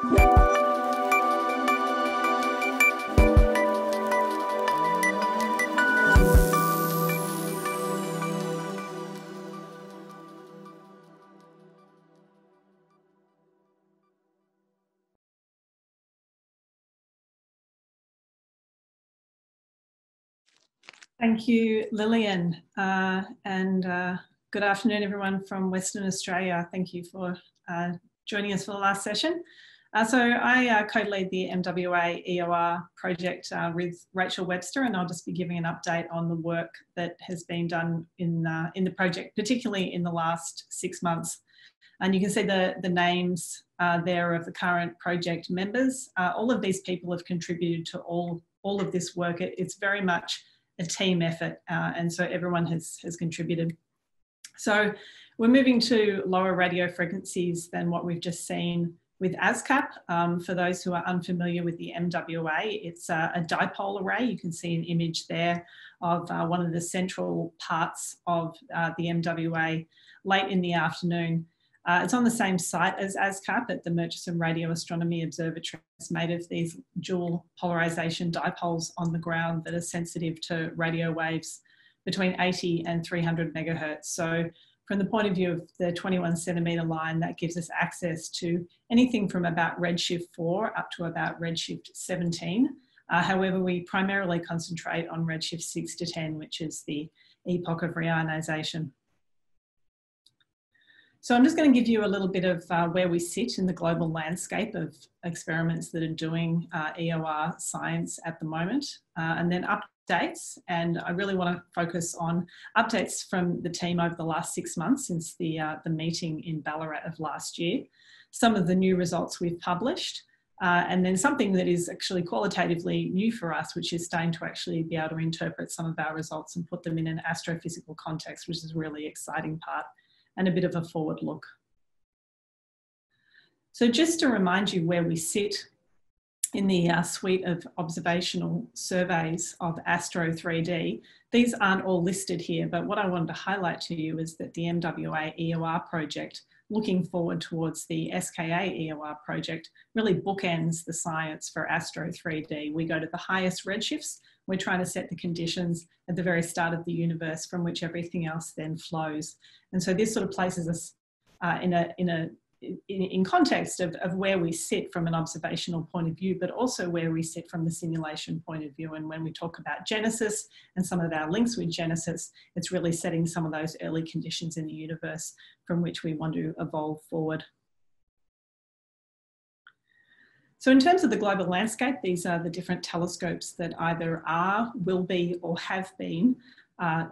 Thank you, Lillian, and good afternoon, everyone from Western Australia. Thank you for joining us for the last session. So I co-lead the MWA EoR project with Rachel Webster, and I'll just be giving an update on the work that has been done in the project, particularly in the last 6 months. And you can see the names there of the current project members. All of these people have contributed to all of this work. It's very much a team effort, and so everyone has contributed. So we're moving to lower radio frequencies than what we've just seen with ASCAP. For those who are unfamiliar with the MWA, it's a dipole array. You can see an image there of one of the central parts of the MWA late in the afternoon. It's on the same site as ASCAP at the Murchison Radio Astronomy Observatory. It's made of these dual polarization dipoles on the ground that are sensitive to radio waves between 80 and 300 megahertz. So from the point of view of the 21 centimetre line, that gives us access to anything from about Redshift 4 up to about Redshift 17. However, we primarily concentrate on Redshift 6 to 10, which is the epoch of reionization. So I'm just going to give you a little bit of where we sit in the global landscape of experiments that are doing EoR science at the moment, and then updates. And I really want to focus on updates from the team over the last 6 months since the meeting in Ballarat of last year, some of the new results we've published, and then something that is actually qualitatively new for us, which is starting to actually be able to interpret some of our results and put them in an astrophysical context, which is a really exciting part, and a bit of a forward look. So just to remind you where we sit in the suite of observational surveys of ASTRO 3D, these aren't all listed here, but what I wanted to highlight to you is that the MWA EoR project, looking forward towards the SKA EoR project, really bookends the science for ASTRO 3D. We go to the highest redshifts. We're trying to set the conditions at the very start of the universe from which everything else then flows. And so this sort of places us in context of where we sit from an observational point of view, but also where we sit from the simulation point of view. And when we talk about Genesis and some of our links with Genesis, it's really setting some of those early conditions in the universe from which we want to evolve forward. So in terms of the global landscape, these are the different telescopes that either are, will be, or have been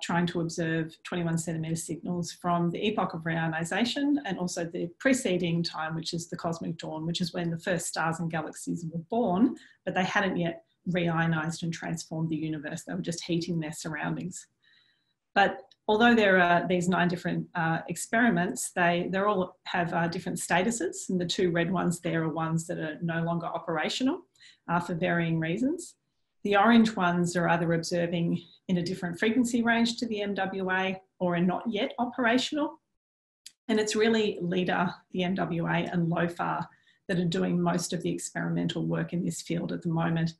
trying to observe 21 centimetre signals from the epoch of reionization and also the preceding time, which is the cosmic dawn, which is when the first stars and galaxies were born, but they hadn't yet reionized and transformed the universe. They were just heating their surroundings. But although there are these 9 different experiments, they all have different statuses, and the 2 red ones there are ones that are no longer operational for varying reasons. The orange ones are either observing in a different frequency range to the MWA or are not yet operational. And it's really LIDAR, the MWA, and LOFAR that are doing most of the experimental work in this field at the moment.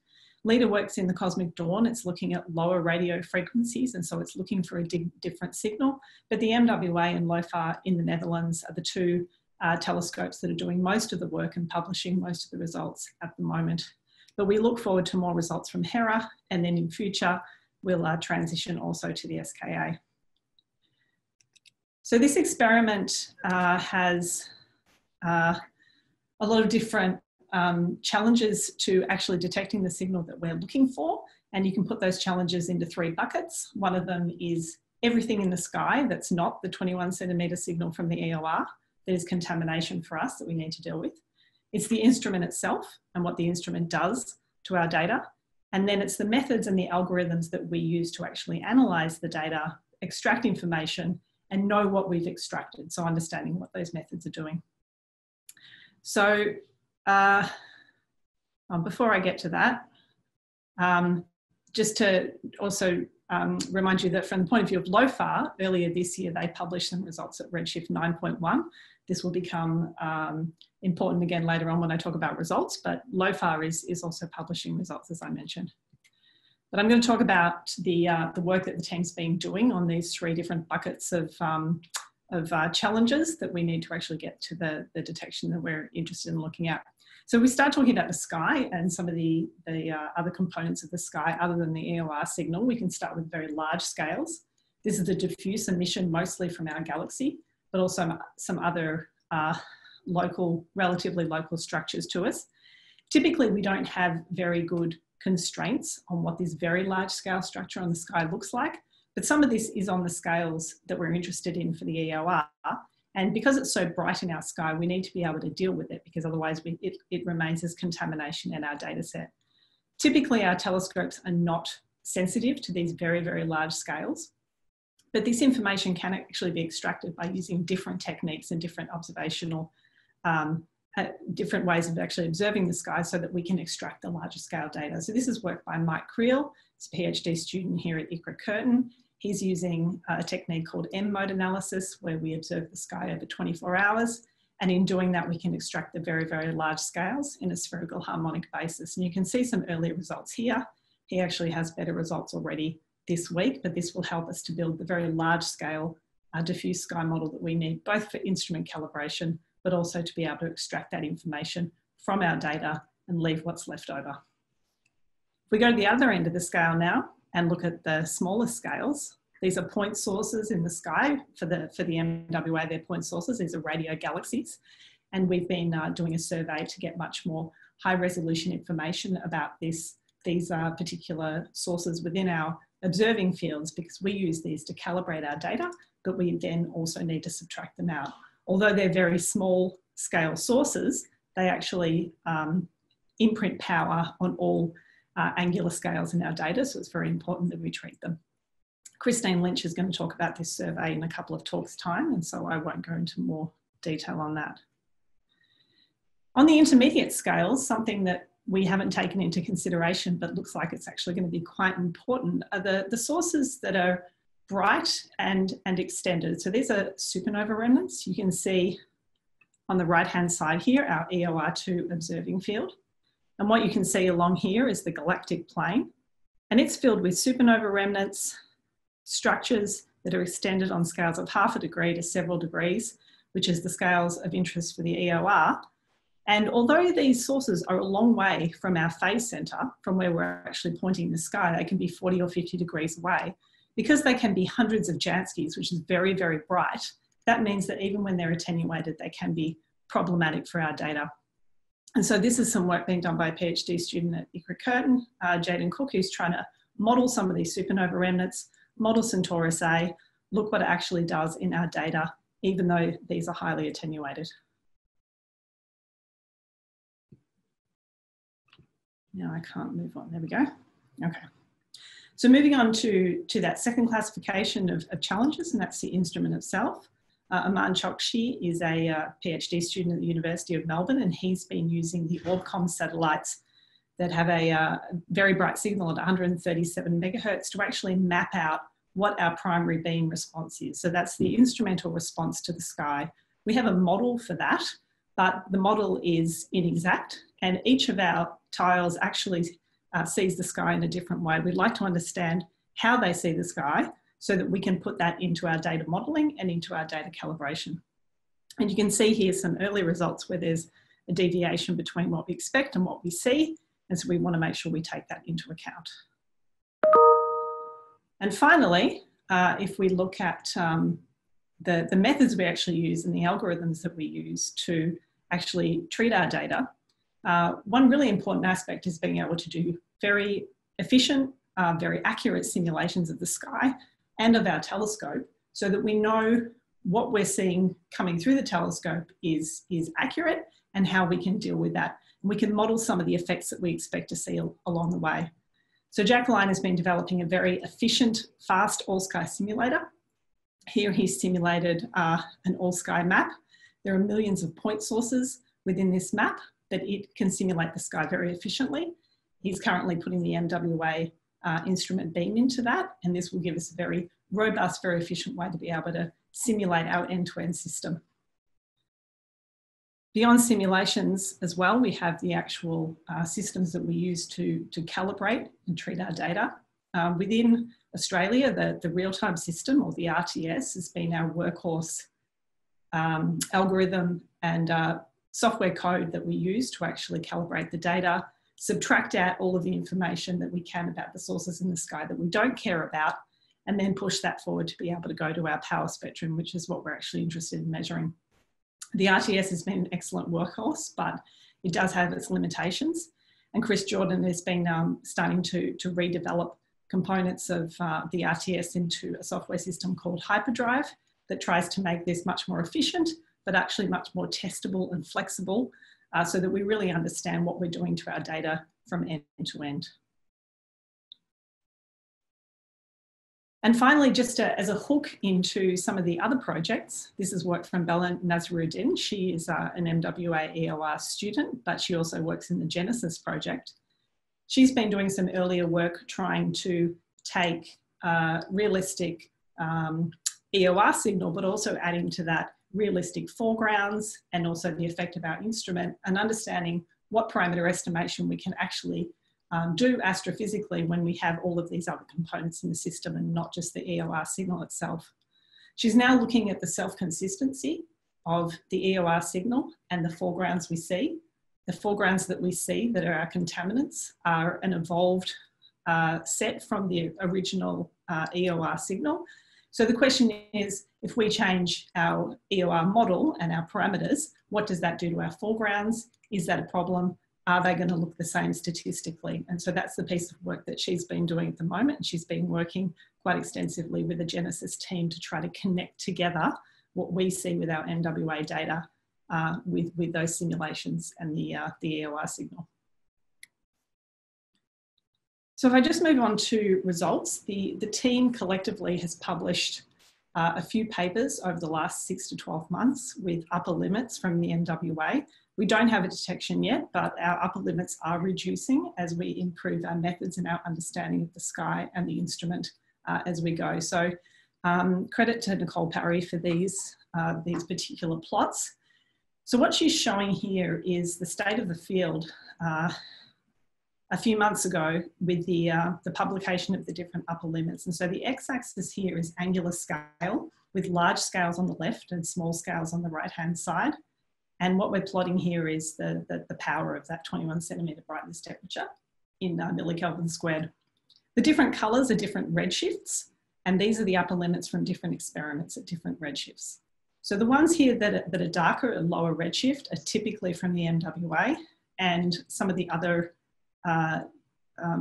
LIDAR works in the cosmic dawn. It's looking at lower radio frequencies, and so it's looking for a different signal. But the MWA and LOFAR in the Netherlands are the 2 telescopes that are doing most of the work and publishing most of the results at the moment. But we look forward to more results from Hera, and then in future, we'll transition also to the SKA. So this experiment has a lot of different challenges to actually detecting the signal that we're looking for. And you can put those challenges into 3 buckets. One of them is everything in the sky that's not the 21 centimetre signal from the EoR. There's contamination for us that we need to deal with. It's the instrument itself and what the instrument does to our data. And then it's the methods and the algorithms that we use to actually analyse the data, extract information, and know what we've extracted. So understanding what those methods are doing. So before I get to that, just to also remind you that from the point of view of LOFAR, earlier this year, they published some results at Redshift 9.1. This will become important again later on when I talk about results, but LOFAR is also publishing results, as I mentioned. But I'm going to talk about the work that the team's been doing on these 3 different buckets of challenges that we need to actually get to the detection that we're interested in looking at. So we start talking about the sky and some of the other components of the sky other than the EoR signal. We can start with very large scales. This is the diffuse emission mostly from our galaxy, but also some other relatively local structures to us. Typically, we don't have very good constraints on what this very large scale structure on the sky looks like, but some of this is on the scales that we're interested in for the EoR. And because it's so bright in our sky, we need to be able to deal with it, because otherwise it remains as contamination in our data set. Typically, our telescopes are not sensitive to these very, very large scales, but this information can actually be extracted by using different techniques and different observational, different ways of actually observing the sky so that we can extract the larger scale data. So this is work by Mike Creel, he's a PhD student here at Curtin. He's using a technique called M-mode analysis, where we observe the sky over 24 hours. And in doing that, we can extract the very, very large scales in a spherical harmonic basis. And you can see some earlier results here. He actually has better results already this week, but this will help us to build the very large scale diffuse sky model that we need, both for instrument calibration, but also to be able to extract that information from our data and leave what's left over. If we go to the other end of the scale now, and look at the smaller scales. These are point sources in the sky for the MWA, they're point sources, these are radio galaxies. And we've been doing a survey to get much more high resolution information about these particular sources within our observing fields, because we use these to calibrate our data, but we then also need to subtract them out. Although they're very small scale sources, they actually imprint power on all angular scales in our data, so it's very important that we treat them. Christine Lynch is going to talk about this survey in a couple of talks' time, and so I won't go into more detail on that. On the intermediate scales, something that we haven't taken into consideration but looks like it's actually going to be quite important are the sources that are bright and extended. So these are supernova remnants. You can see on the right-hand side here our EoR2 observing field. And what you can see along here is the galactic plane, and it's filled with supernova remnants, structures that are extended on scales of 0.5 degree to several degrees, which is the scales of interest for the EoR. And although these sources are a long way from our phase center, from where we're actually pointing the sky, they can be 40 or 50 degrees away. Because they can be hundreds of Janskys, which is very, very bright, that means that even when they're attenuated, they can be problematic for our data. And so this is some work being done by a PhD student at Curtin, Jaden Cook, who's trying to model some of these supernova remnants, model Centaurus A, look what it actually does in our data, even though these are highly attenuated. Now I can't move on, there we go. Okay. So moving on to that second classification of challenges, and that's the instrument itself. Aman Chokshi is a PhD student at the University of Melbourne, and he's been using the OrbCom satellites that have a very bright signal at 137 megahertz to actually map out what our primary beam response is. So that's the instrumental response to the sky. We have a model for that, but the model is inexact, and each of our tiles actually sees the sky in a different way. We'd like to understand how they see the sky, so that we can put that into our data modelling and into our data calibration. And you can see here some early results where there's a deviation between what we expect and what we see, and so we want to make sure we take that into account. And finally, if we look at the methods we actually use and the algorithms that we use to actually treat our data, one really important aspect is being able to do very efficient, very accurate simulations of the sky and of our telescope, so that we know what we're seeing coming through the telescope is accurate and how we can deal with that. And we can model some of the effects that we expect to see along the way. So Jacqueline has been developing a very efficient, fast all-sky simulator. Here he's simulated an all-sky map. There are millions of point sources within this map, but it can simulate the sky very efficiently. He's currently putting the MWA instrument beam into that, and this will give us a very robust, very efficient way to be able to simulate our end-to-end system. Beyond simulations as well, we have the actual systems that we use to calibrate and treat our data. Within Australia, the RealTime System, or the RTS, has been our workhorse algorithm and software code that we use to actually calibrate the data, subtract out all of the information that we can about the sources in the sky that we don't care about, and then push that forward to be able to go to our power spectrum, which is what we're actually interested in measuring. The RTS has been an excellent workhorse, but it does have its limitations. And Chris Jordan has been starting to redevelop components of the RTS into a software system called Hyperdrive that tries to make this much more efficient, but actually much more testable and flexible, so that we really understand what we're doing to our data from end to end. And finally, just as a hook into some of the other projects, this is work from Bella Nasruddin. She is an MWA EoR student, but she also works in the Genesis project. She's been doing some earlier work trying to take realistic EoR signal, but also adding to that realistic foregrounds and also the effect of our instrument, and understanding what parameter estimation we can actually do astrophysically when we have all of these other components in the system and not just the EoR signal itself. She's now looking at the self-consistency of the EoR signal and the foregrounds we see. The foregrounds that we see that are our contaminants are an evolved set from the original EoR signal. So the question is, if we change our EoR model and our parameters, what does that do to our foregrounds? Is that a problem? Are they going to look the same statistically? And so that's the piece of work that she's been doing at the moment. She's been working quite extensively with the Genesis team to try to connect together what we see with our MWA data with those simulations and the EoR signal. So if I just move on to results, the team collectively has published a few papers over the last 6 to 12 months with upper limits from the MWA. We don't have a detection yet, but our upper limits are reducing as we improve our methods and our understanding of the sky and the instrument as we go. So credit to Nicole Parry for these particular plots. So what she's showing here is the state of the field a few months ago with the publication of the different upper limits. And so the x-axis here is angular scale with large scales on the left and small scales on the right-hand side. And what we're plotting here is the power of that 21 centimetre brightness temperature in millikelvin squared. The different colours are different redshifts, and these are the upper limits from different experiments at different redshifts. So the ones here that are darker and lower redshift are typically from the MWA, and some of the other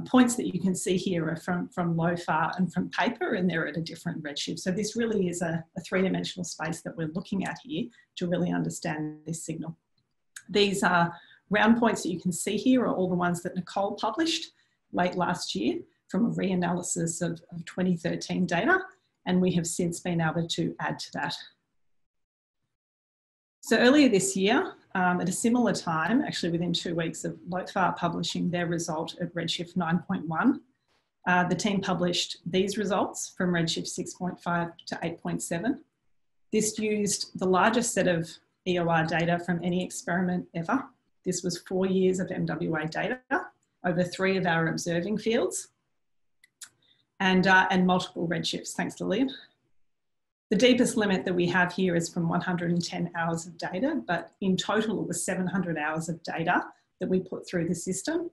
points that you can see here are from LOFAR and from paper, and they're at a different redshift. So this really is a three-dimensional space that we're looking at here to really understand this signal. These round points that you can see here are all the ones that Nicole published late last year from a reanalysis of 2013 data, and we have since been able to add to that. So earlier this year, at a similar time, actually within 2 weeks of LOFAR publishing their result at Redshift 9.1, the team published these results from Redshift 6.5 to 8.7. This used the largest set of EoR data from any experiment ever. This was 4 years of MWA data over 3 of our observing fields and multiple redshifts, thanks to Liam. The deepest limit that we have here is from 110 hours of data, but in total it was 700 hours of data that we put through the system.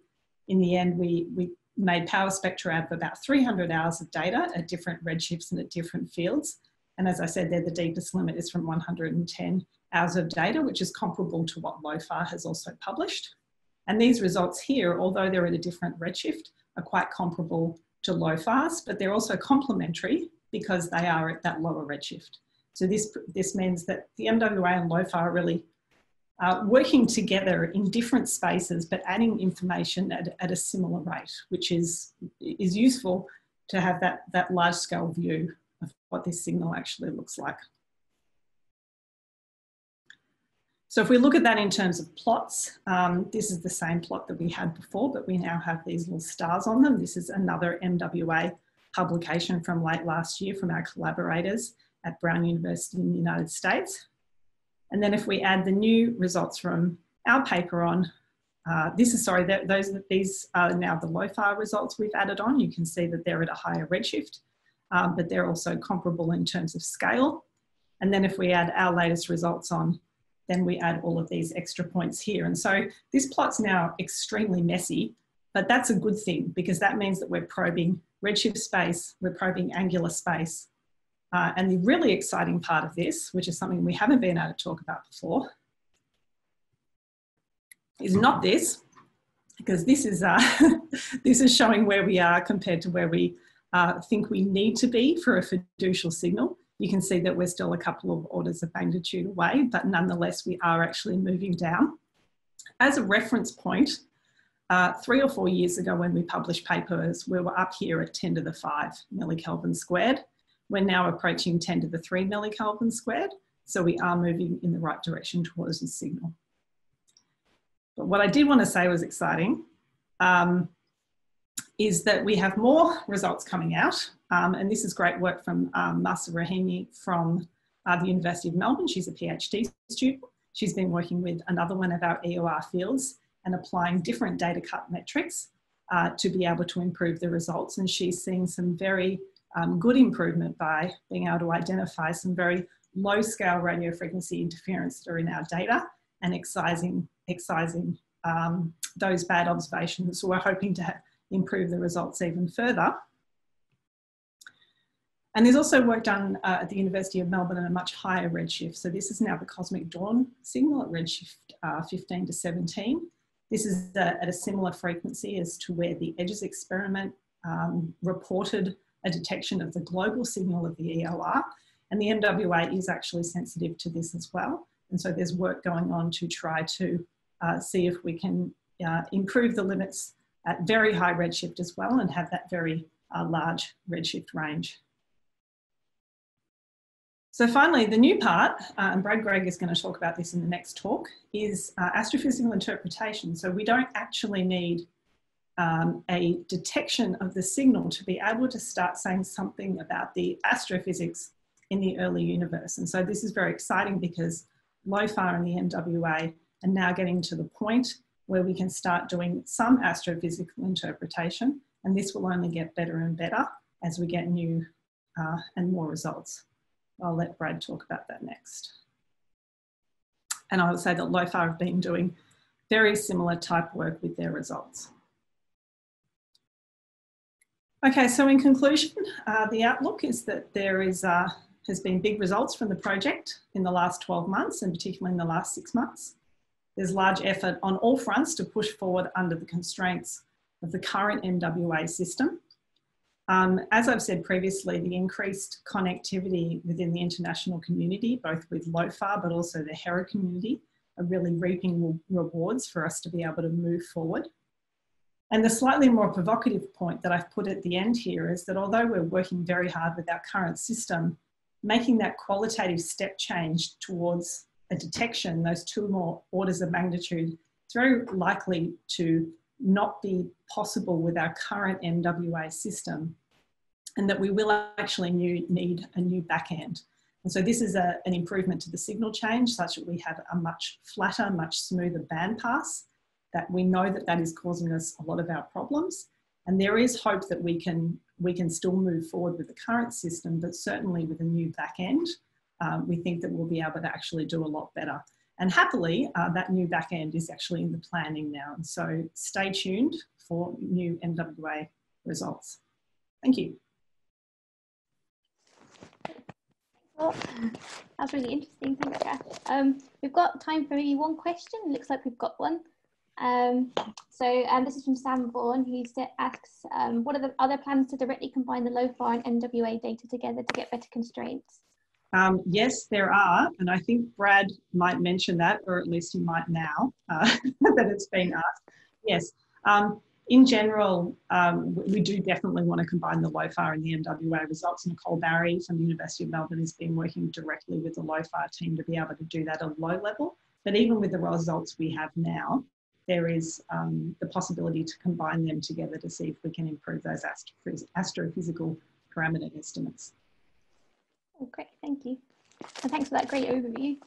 In the end, we made power spectra out of about 300 hours of data at different redshifts and at different fields. And as I said there, the deepest limit is from 110 hours of data, which is comparable to what LOFAR has also published. And these results here, although they're at a different redshift, are quite comparable to LOFAR's, but they're also complementary because they are at that lower redshift. So this means that the MWA and LOFAR are really working together in different spaces, but adding information at a similar rate, which is useful to have that large scale view of what this signal actually looks like. So if we look at that in terms of plots, this is the same plot that we had before, but we now have these little stars on them. This is another MWA publication from late last year from our collaborators at Brown University in the United States. And then if we add the new results from our paper on, these are now the LOFAR results we've added on. You can see that they're at a higher redshift, but they're also comparable in terms of scale. And then if we add our latest results on, then we add all of these extra points here. And so this plot's now extremely messy, but that's a good thing because that means that we're probing redshift space, we're probing angular space. And the really exciting part of this, which is something we haven't been able to talk about before, is not this, because this is, this is showing where we are compared to where we think we need to be for a fiducial signal. You can see that we're still a couple of orders of magnitude away, but nonetheless, we are actually moving down. As a reference point, 3 or 4 years ago when we published papers, we were up here at 10 to the 5 millikelvin squared. We're now approaching 10 to the 3 millikelvin squared. So we are moving in the right direction towards the signal. But what I did want to say was exciting is that we have more results coming out. And this is great work from Masa Rahimi from the University of Melbourne. She's a PhD student. She's been working with another one of our EoR fields and applying different data cut metrics to be able to improve the results. And she's seeing some very good improvement by being able to identify some very low scale radio frequency interference that are in our data and excising those bad observations. So we're hoping to improve the results even further. And there's also work done at the University of Melbourne at a much higher redshift. So this is now the cosmic dawn signal at redshift 15 to 17. This is at a similar frequency as to where the EDGES experiment reported a detection of the global signal of the EoR. And the MWA is actually sensitive to this as well. And so there's work going on to try to see if we can improve the limits at very high redshift as well and have that very large redshift range. So finally, the new part, and Brad Gregg is going to talk about this in the next talk, is astrophysical interpretation. So we don't actually need a detection of the signal to be able to start saying something about the astrophysics in the early universe. And so this is very exciting because LOFAR and the MWA are now getting to the point where we can start doing some astrophysical interpretation, and this will only get better and better as we get new and more results. I'll let Brad talk about that next. And I would say that LOFAR have been doing very similar type work with their results. Okay, so in conclusion, the outlook is that there has been big results from the project in the last 12 months and particularly in the last 6 months. There's large effort on all fronts to push forward under the constraints of the current MWA system. As I've said previously, the increased connectivity within the international community, both with LOFAR but also the HERA community, are really reaping rewards for us to be able to move forward. And the slightly more provocative point that I've put at the end here is that although we're working very hard with our current system, making that qualitative step change towards a detection, those 2 more orders of magnitude, it's very likely to not be possible with our current MWA system, and that we will actually need a new backend. And so this is an improvement to the signal change such that we have a much flatter, much smoother bandpass, that we know that that is causing us a lot of our problems. And there is hope that we can still move forward with the current system, but certainly with a new backend, we think that we'll be able to actually do a lot better. And happily, that new backend is actually in the planning now. And so stay tuned for new MWA results. Thank you. Well, that was really interesting. Thanks, Kath. We've got time for maybe one question. It looks like we've got one. This is from Sam Vaughan, who asks, what are the other plans to directly combine the LOFAR and MWA data together to get better constraints? Yes, there are, and I think Brad might mention that, or at least he might now, that it's been asked. Yes, in general, we do definitely want to combine the LOFAR and the MWA results. Nicole Barry from the University of Melbourne has been working directly with the LOFAR team to be able to do that at a low level. But even with the results we have now, there is the possibility to combine them together to see if we can improve those astrophysical parameter estimates. Oh, great, thank you. And thanks for that great overview.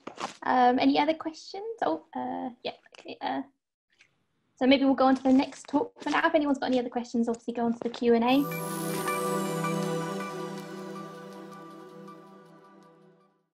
Any other questions? Oh, yeah. Okay, so maybe we'll go on to the next talk for now. If anyone's got any other questions, obviously go on to the Q&A.